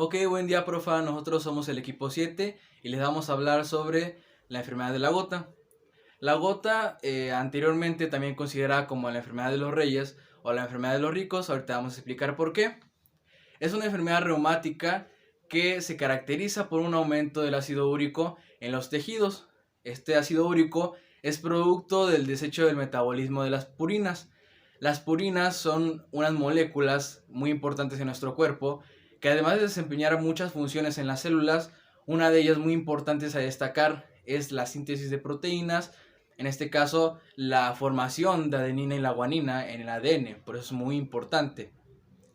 Ok, buen día, profa. Nosotros somos el equipo 7 y les vamos a hablar sobre la enfermedad de la gota. La gota, anteriormente también considerada como la enfermedad de los reyes o la enfermedad de los ricos, ahorita vamos a explicar por qué. Es una enfermedad reumática que se caracteriza por un aumento del ácido úrico en los tejidos. Este ácido úrico es producto del desecho del metabolismo de las purinas. Las purinas son unas moléculas muy importantes en nuestro cuerpo que, además de desempeñar muchas funciones en las células, una de ellas muy importante a destacar es la síntesis de proteínas, en este caso la formación de adenina y la guanina en el ADN, por eso es muy importante.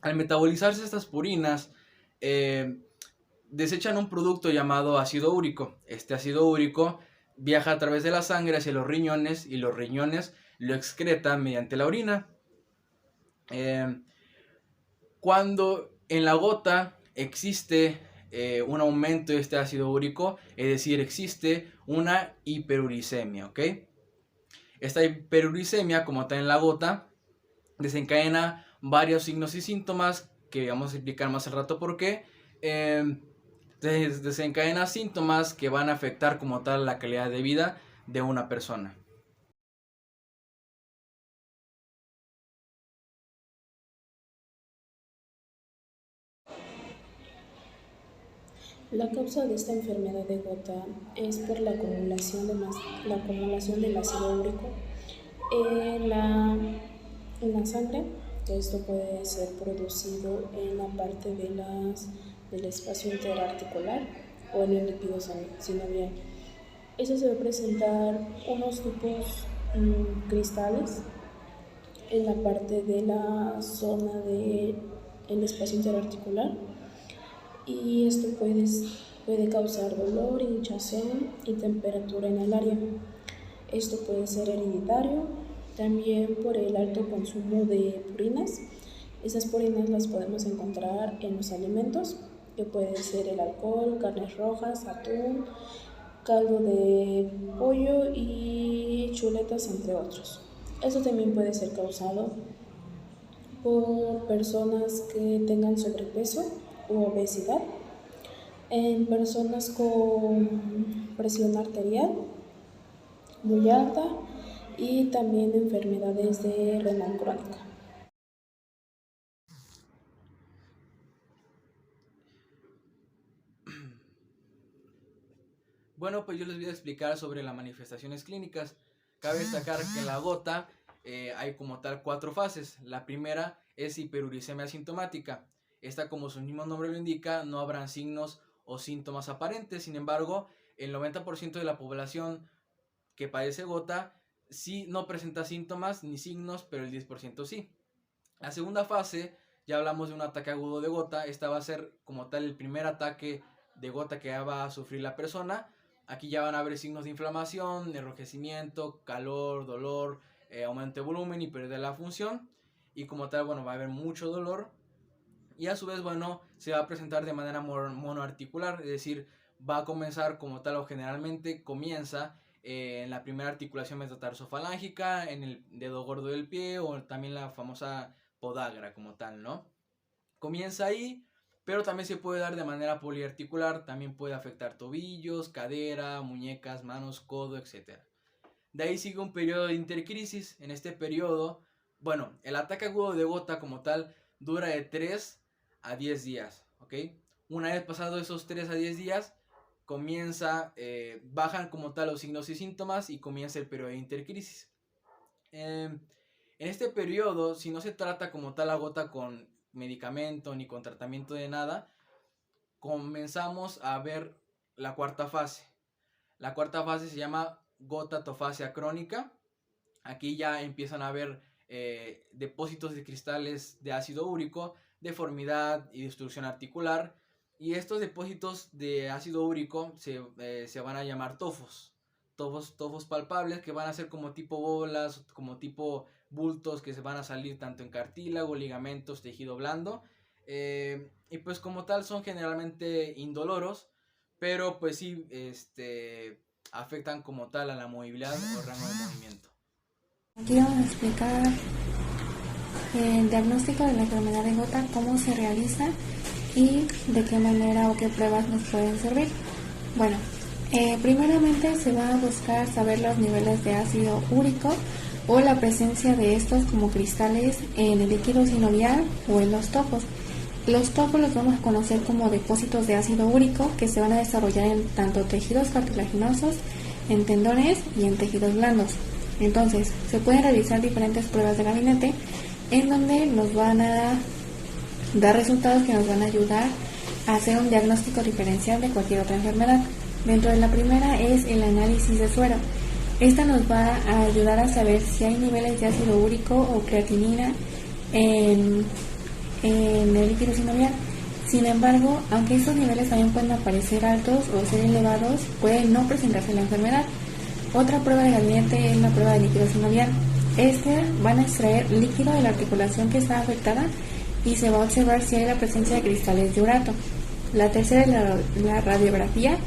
Al metabolizarse estas purinas, desechan un producto llamado ácido úrico. Este ácido úrico viaja a través de la sangre hacia los riñones y los riñones lo excretan mediante la orina. Cuando en la gota existe un aumento de este ácido úrico, es decir, existe una hiperuricemia, ¿ok? Esta hiperuricemia, como está en la gota, desencadena varios signos y síntomas que vamos a explicar más al rato por qué. Desencadena síntomas que van a afectar como tal la calidad de vida de una persona. La causa de esta enfermedad de gota es por la acumulación del ácido úrico en la sangre, que esto puede ser producido en la parte del espacio interarticular o en el líquido sinovial. Eso se va a presentar unos tipos cristales en la parte de la zona del espacio interarticular, y esto puede causar dolor, hinchazón y temperatura en el área. Esto puede ser hereditario, también por el alto consumo de purinas. Esas purinas las podemos encontrar en los alimentos, que puede ser el alcohol, carnes rojas, atún, caldo de pollo y chuletas, entre otros. Esto también puede ser causado por personas que tengan sobrepeso u obesidad, en personas con presión arterial muy alta y también enfermedades de renal crónica. Bueno, pues yo les voy a explicar sobre las manifestaciones clínicas. Cabe destacar que en la gota hay como tal 4 fases. La primera es hiperuricemia asintomática. Esta, como su mismo nombre lo indica, no habrán signos o síntomas aparentes. Sin embargo, el 90% de la población que padece gota sí no presenta síntomas ni signos, pero el 10% sí. La segunda fase, ya hablamos de un ataque agudo de gota. Esta va a ser como tal el primer ataque de gota que va a sufrir la persona. Aquí ya van a haber signos de inflamación, enrojecimiento, calor, dolor, aumento de volumen y pérdida de la función. Y como tal, bueno, va a haber mucho dolor. Y a su vez, bueno, se va a presentar de manera monoarticular, es decir, va a comenzar como tal o generalmente comienza en la primera articulación metatarsofalangica, en el dedo gordo del pie o también la famosa podagra como tal, ¿no? Comienza ahí, pero también se puede dar de manera poliarticular, también puede afectar tobillos, cadera, muñecas, manos, codo, etc. De ahí sigue un periodo de intercrisis. En este periodo, bueno, el ataque agudo de gota como tal dura de 3 a 10 días, ¿ok? Una vez pasado esos 3 a 10 días, bajan como tal los signos y síntomas y comienza el periodo de intercrisis. En este periodo, si no se trata como tal la gota con medicamento ni con tratamiento de nada, comenzamos a ver la cuarta fase. La cuarta fase se llama gotatofasia crónica. Aquí ya empiezan a haber depósitos de cristales de ácido úrico, deformidad y destrucción articular. Y estos depósitos de ácido úrico se van a llamar tofos. Tofos palpables que van a ser como tipo bolas, como tipo bultos que se van a salir tanto en cartílago, ligamentos, tejido blando. Y pues como tal son generalmente indoloros, pero pues sí afectan como tal a la movilidad o rango de movimiento. Aquí vamos a explicar el diagnóstico de la enfermedad de gota, cómo se realiza y de qué manera o qué pruebas nos pueden servir. Bueno, primeramente se va a buscar saber los niveles de ácido úrico o la presencia de estos como cristales en el líquido sinovial o en los topos. Los topos los vamos a conocer como depósitos de ácido úrico que se van a desarrollar en tanto tejidos cartilaginosos, en tendones y en tejidos blandos. Entonces, se pueden realizar diferentes pruebas de gabinete en donde nos van a dar resultados que nos van a ayudar a hacer un diagnóstico diferencial de cualquier otra enfermedad. Dentro de la primera es el análisis de suero. Esta nos va a ayudar a saber si hay niveles de ácido úrico o creatinina en el líquido sinovial. Sin embargo, aunque estos niveles también pueden aparecer altos o ser elevados, puede no presentarse la enfermedad. Otra prueba de gabinete es la prueba de líquido sinovial. Van a extraer líquido de la articulación que está afectada y se va a observar si hay la presencia de cristales de urato. La tercera es la radiografía.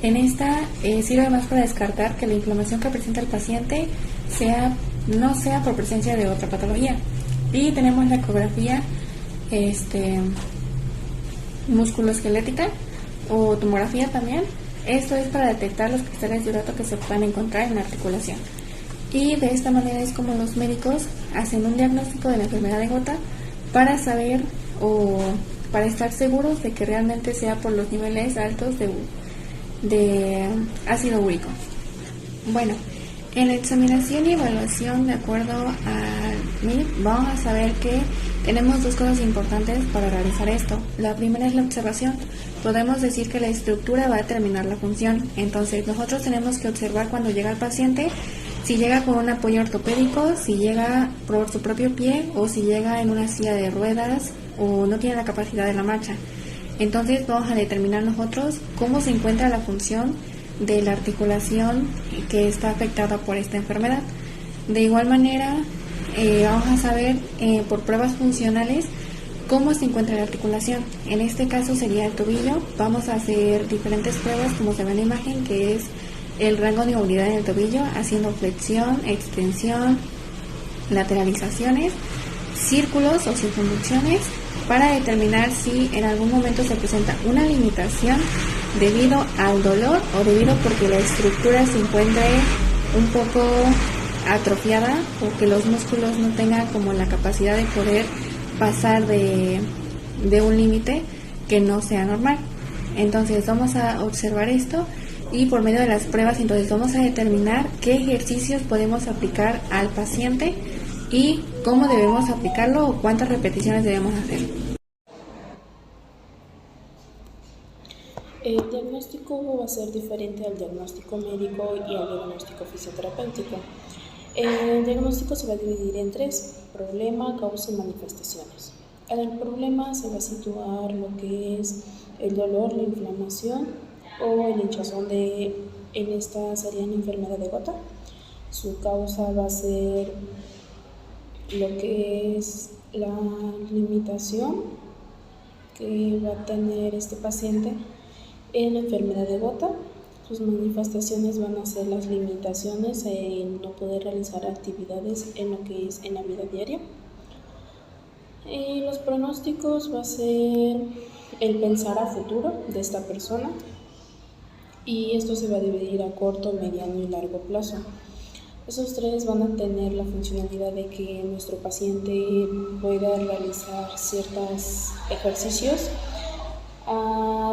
En esta sirve más para descartar que la inflamación que presenta el paciente no sea por presencia de otra patología. Y tenemos la ecografía musculoesquelética o tomografía también. Esto es para detectar los cristales de urato que se puedan encontrar en la articulación. Y de esta manera es como los médicos hacen un diagnóstico de la enfermedad de gota para saber o para estar seguros de que realmente sea por los niveles altos de ácido úrico. Bueno, en la examinación y evaluación de acuerdo al MIP vamos a saber que tenemos dos cosas importantes para realizar esto. La primera es la observación. Podemos decir que la estructura va a determinar la función. Entonces nosotros tenemos que observar cuando llega el paciente, si llega con un apoyo ortopédico, si llega por su propio pie o si llega en una silla de ruedas o no tiene la capacidad de la marcha. Entonces vamos a determinar nosotros cómo se encuentra la función de la articulación que está afectada por esta enfermedad. De igual manera, vamos a saber por pruebas funcionales cómo se encuentra la articulación. En este caso sería el tobillo. Vamos a hacer diferentes pruebas como se ve en la imagen, que es el rango de movilidad en el tobillo, haciendo flexión, extensión, lateralizaciones, círculos o circunvoluciones, para determinar si en algún momento se presenta una limitación debido al dolor o debido porque la estructura se encuentre un poco atrofiada o que los músculos no tengan como la capacidad de poder pasar de un límite que no sea normal. Entonces vamos a observar esto y por medio de las pruebas entonces vamos a determinar qué ejercicios podemos aplicar al paciente y cómo debemos aplicarlo o cuántas repeticiones debemos hacer. El diagnóstico va a ser diferente al diagnóstico médico y al diagnóstico fisioterapéutico. El diagnóstico se va a dividir en tres: problema, causa y manifestaciones. En el problema se va a situar lo que es el dolor, la inflamación o el hinchazón en esta sería una enfermedad de gota. Su causa va a ser lo que es la limitación que va a tener este paciente en la enfermedad de gota. Sus manifestaciones van a ser las limitaciones en no poder realizar actividades en lo que es en la vida diaria. Y los pronósticos va a ser el pensar a futuro de esta persona, y esto se va a dividir a corto, mediano y largo plazo. Esos tres van a tener la funcionalidad de que nuestro paciente pueda realizar ciertos ejercicios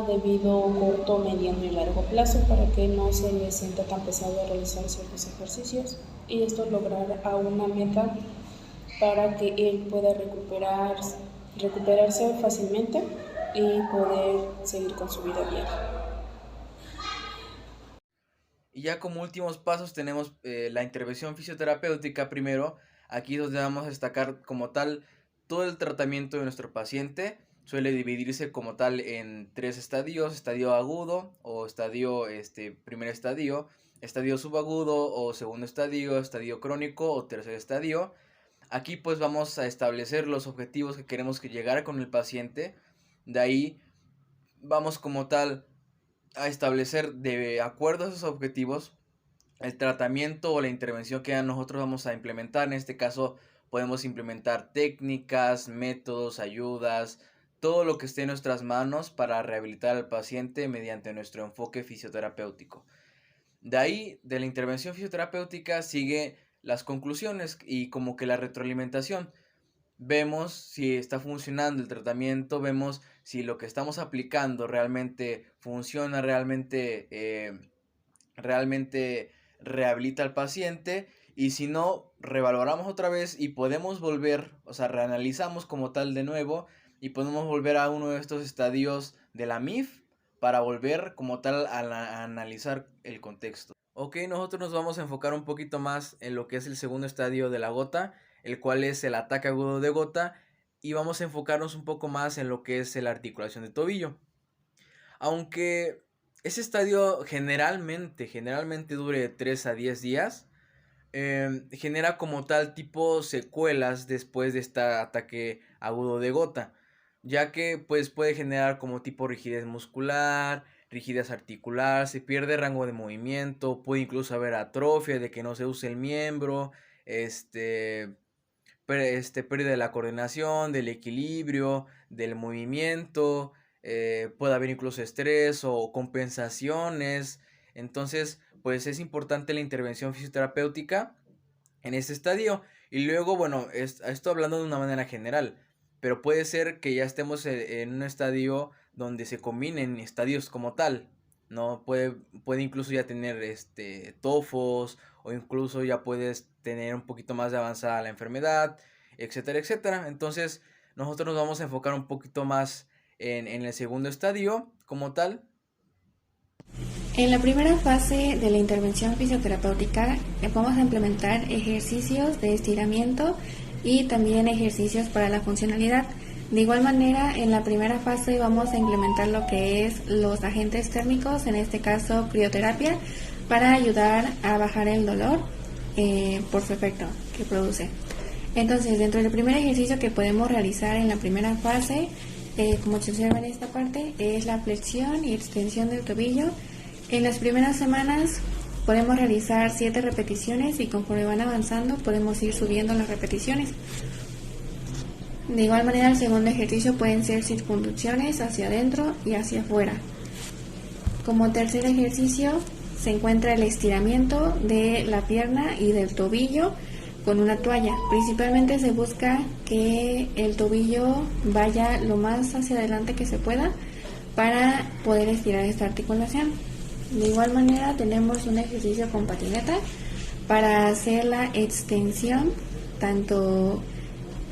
debido a corto, mediano y largo plazo, para que no se le sienta tan pesado realizar ciertos ejercicios, y esto lograr a una meta para que él pueda recuperarse fácilmente y poder seguir con su vida diaria. Y ya como últimos pasos tenemos la intervención fisioterapéutica primero. Aquí es donde vamos a destacar como tal todo el tratamiento de nuestro paciente. Suele dividirse como tal en 3 estadios: estadio agudo o primer estadio, estadio subagudo o segundo estadio, estadio crónico o tercer estadio. Aquí pues vamos a establecer los objetivos que queremos que llegar con el paciente. De ahí vamos como tal a establecer, de acuerdo a esos objetivos, el tratamiento o la intervención que nosotros vamos a implementar. En este caso podemos implementar técnicas, métodos, ayudas, todo lo que esté en nuestras manos para rehabilitar al paciente mediante nuestro enfoque fisioterapéutico. De ahí, de la intervención fisioterapéutica, sigue las conclusiones y como que la retroalimentación. Vemos si está funcionando el tratamiento, vemos si lo que estamos aplicando realmente funciona, realmente rehabilita al paciente, y si no, revaloramos otra vez y podemos volver, o sea, reanalizamos como tal de nuevo y podemos volver a uno de estos estadios de la MIF para volver como tal a analizar el contexto. Ok, nosotros nos vamos a enfocar un poquito más en lo que es el segundo estadio de la gota, el cual es el ataque agudo de gota, y vamos a enfocarnos un poco más en lo que es la articulación de tobillo. Aunque ese estadio generalmente dure de 3 a 10 días, genera como tal tipo secuelas después de este ataque agudo de gota, ya que pues puede generar como tipo rigidez muscular, rigidez articular, se pierde rango de movimiento, puede incluso haber atrofia de que no se use el miembro, pérdida de la coordinación, del equilibrio, del movimiento, puede haber incluso estrés o compensaciones. Entonces, pues es importante la intervención fisioterapéutica en este estadio. Y luego, bueno, esto hablando de una manera general, pero puede ser que ya estemos en un estadio donde se combinen estadios como tal, ¿no? Puede incluso ya tener tofos, o incluso ya puedes tener un poquito más de avanzada la enfermedad, etcétera, etcétera. Entonces, nosotros nos vamos a enfocar un poquito más en el segundo estadio como tal. En la primera fase de la intervención fisioterapéutica vamos a implementar ejercicios de estiramiento y también ejercicios para la funcionalidad. De igual manera, en la primera fase vamos a implementar lo que es los agentes térmicos, en este caso crioterapia, para ayudar a bajar el dolor por su efecto que produce. Entonces, dentro del primer ejercicio que podemos realizar en la primera fase, como se observa en esta parte, es la flexión y extensión del tobillo. En las primeras semanas podemos realizar 7 repeticiones y conforme van avanzando podemos ir subiendo las repeticiones. De igual manera, el segundo ejercicio pueden ser circunducciones hacia adentro y hacia afuera. Como tercer ejercicio se encuentra el estiramiento de la pierna y del tobillo con una toalla. Principalmente se busca que el tobillo vaya lo más hacia adelante que se pueda para poder estirar esta articulación. De igual manera tenemos un ejercicio con patineta para hacer la extensión tanto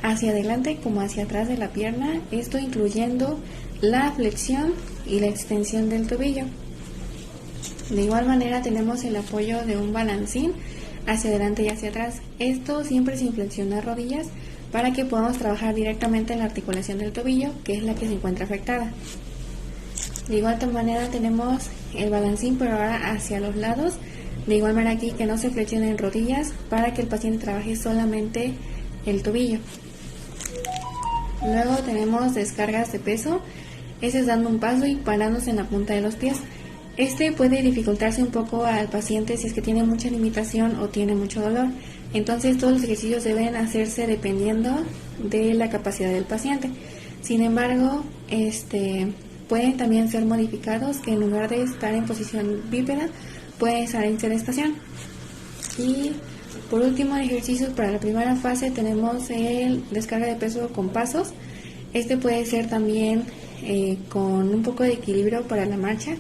hacia adelante como hacia atrás de la pierna, esto incluyendo la flexión y la extensión del tobillo. De igual manera tenemos el apoyo de un balancín hacia adelante y hacia atrás, esto siempre sin flexionar rodillas para que podamos trabajar directamente en la articulación del tobillo, que es la que se encuentra afectada. De igual manera tenemos el balancín, pero ahora hacia los lados. De igual manera aquí que no se flexionen rodillas para que el paciente trabaje solamente el tobillo. Luego tenemos descargas de peso. Ese es dando un paso y parándose en la punta de los pies. Este puede dificultarse un poco al paciente si es que tiene mucha limitación o tiene mucho dolor. Entonces todos los ejercicios deben hacerse dependiendo de la capacidad del paciente. Sin embargo, pueden también ser modificados, que en lugar de estar en posición bípeda, pueden estar en sedestación. Y por último, ejercicios para la primera fase tenemos el descarga de peso con pasos. Este puede ser también con un poco de equilibrio para la marcha,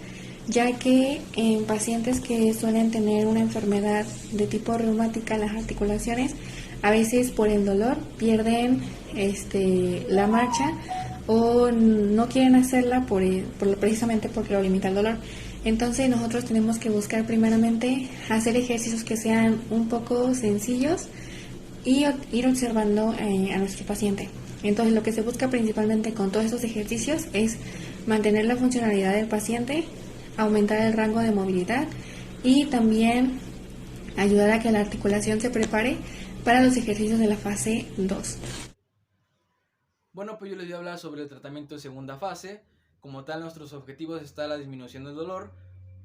ya que en pacientes que suelen tener una enfermedad de tipo reumática, las articulaciones, a veces por el dolor pierden la marcha o no quieren hacerla precisamente porque lo limita el dolor. Entonces nosotros tenemos que buscar primeramente hacer ejercicios que sean un poco sencillos y ir observando a nuestro paciente. Entonces lo que se busca principalmente con todos estos ejercicios es mantener la funcionalidad del paciente, aumentar el rango de movilidad y también ayudar a que la articulación se prepare para los ejercicios de la fase 2. Bueno, pues yo les voy a hablar sobre el tratamiento de segunda fase. Como tal, nuestros objetivos está la disminución del dolor.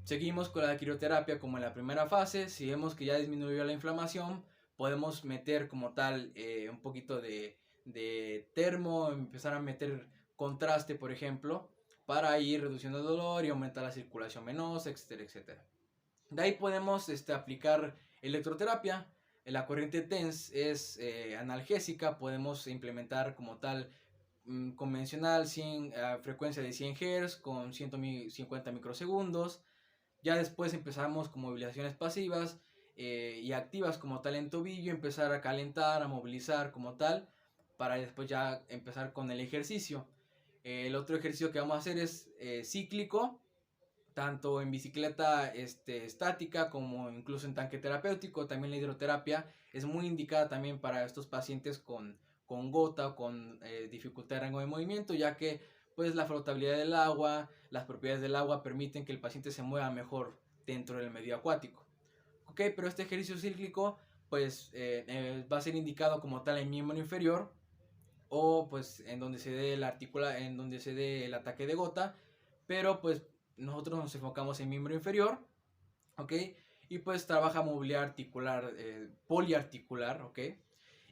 Seguimos con la crioterapia como en la primera fase. Si vemos que ya disminuyó la inflamación, podemos meter como tal un poquito de termo, empezar a meter contraste, por ejemplo, para ir reduciendo el dolor y aumentar la circulación venosa, etcétera, etcétera. De ahí podemos aplicar electroterapia. La corriente TENS es analgésica, podemos implementar como tal convencional frecuencia de 100 Hz con 150 microsegundos. Ya después empezamos con movilizaciones pasivas y activas como tal en tobillo, empezar a calentar, a movilizar como tal, para después ya empezar con el ejercicio. El otro ejercicio que vamos a hacer es cíclico, tanto en bicicleta estática como incluso en tanque terapéutico. También la hidroterapia es muy indicada también para estos pacientes con gota o con dificultad de rango de movimiento, ya que pues la flotabilidad del agua, las propiedades del agua permiten que el paciente se mueva mejor dentro del medio acuático. Ok, pero este ejercicio cíclico pues va a ser indicado como tal en miembro inferior, o pues en donde se dé en donde se dé el ataque de gota, pero pues nosotros nos enfocamos en miembro inferior, ok, y pues trabaja movilidad articular, poliarticular, ok,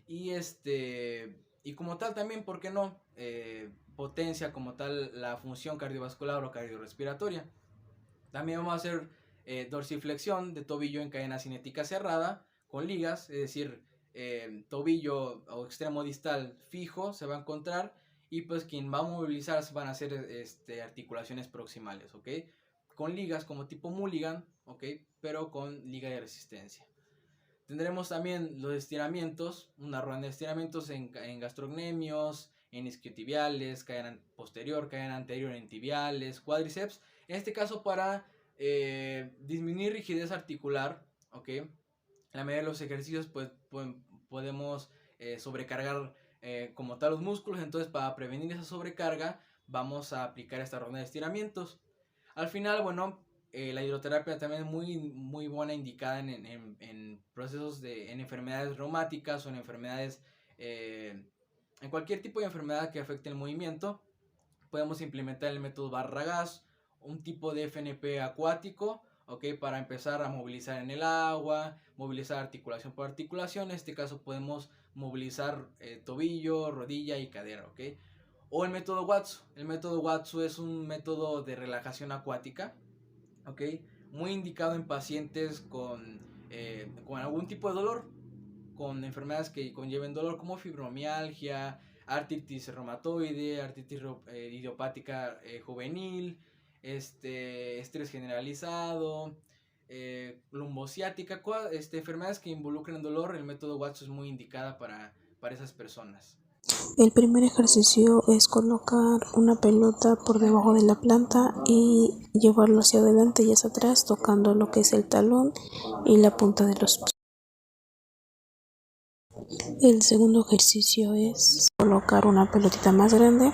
y y como tal también, ¿por qué no? Potencia como tal la función cardiovascular o cardiorrespiratoria. También vamos a hacer dorsiflexión de tobillo en cadena cinética cerrada con ligas, es decir, tobillo o extremo distal fijo se va a encontrar, y pues quien va a movilizar van a hacer articulaciones proximales, ¿ok? Con ligas como tipo Mulligan, ¿ok? Pero con liga de resistencia. Tendremos también los estiramientos, una rueda de estiramientos en gastrocnemios, en isquiotibiales, cadena posterior, cadena anterior en tibiales, cuádriceps. En este caso para disminuir rigidez articular, ¿ok? En la medida de los ejercicios pues podemos sobrecargar como tal los músculos, entonces para prevenir esa sobrecarga vamos a aplicar esta ronda de estiramientos. Al final, bueno, la hidroterapia también es muy buena, indicada en procesos en enfermedades reumáticas o en enfermedades, en cualquier tipo de enfermedad que afecte el movimiento. Podemos implementar el método Barragas, un tipo de FNP acuático, ¿ok? Para empezar a movilizar en el agua, movilizar articulación por articulación. En este caso podemos movilizar tobillo, rodilla y cadera, ¿ok? O el método Watsu. El método Watsu es un método de relajación acuática, ¿ok? Muy indicado en pacientes con algún tipo de dolor, con enfermedades que conlleven dolor como fibromialgia, artritis reumatoide, artritis idiopática juvenil, estrés generalizado, lumbociática, enfermedades que involucren dolor. El método Watsu es muy indicada para esas personas. El primer ejercicio es colocar una pelota por debajo de la planta y llevarlo hacia adelante y hacia atrás, tocando lo que es el talón y la punta de los pies. El segundo ejercicio es colocar una pelotita más grande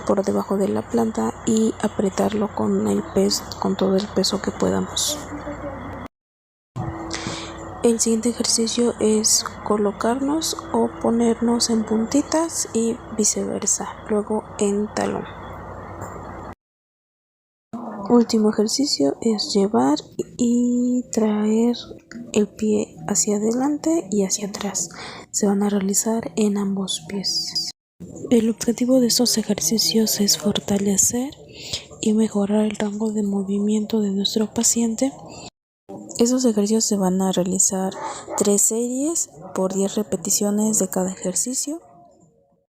por debajo de la planta y apretarlo con todo el peso que podamos. El siguiente ejercicio es colocarnos o ponernos en puntitas y viceversa, luego en talón. Último ejercicio es llevar y traer el pie hacia adelante y hacia atrás. Se van a realizar en ambos pies. El objetivo de estos ejercicios es fortalecer y mejorar el rango de movimiento de nuestro paciente. Esos ejercicios se van a realizar 3 series por 10 repeticiones de cada ejercicio.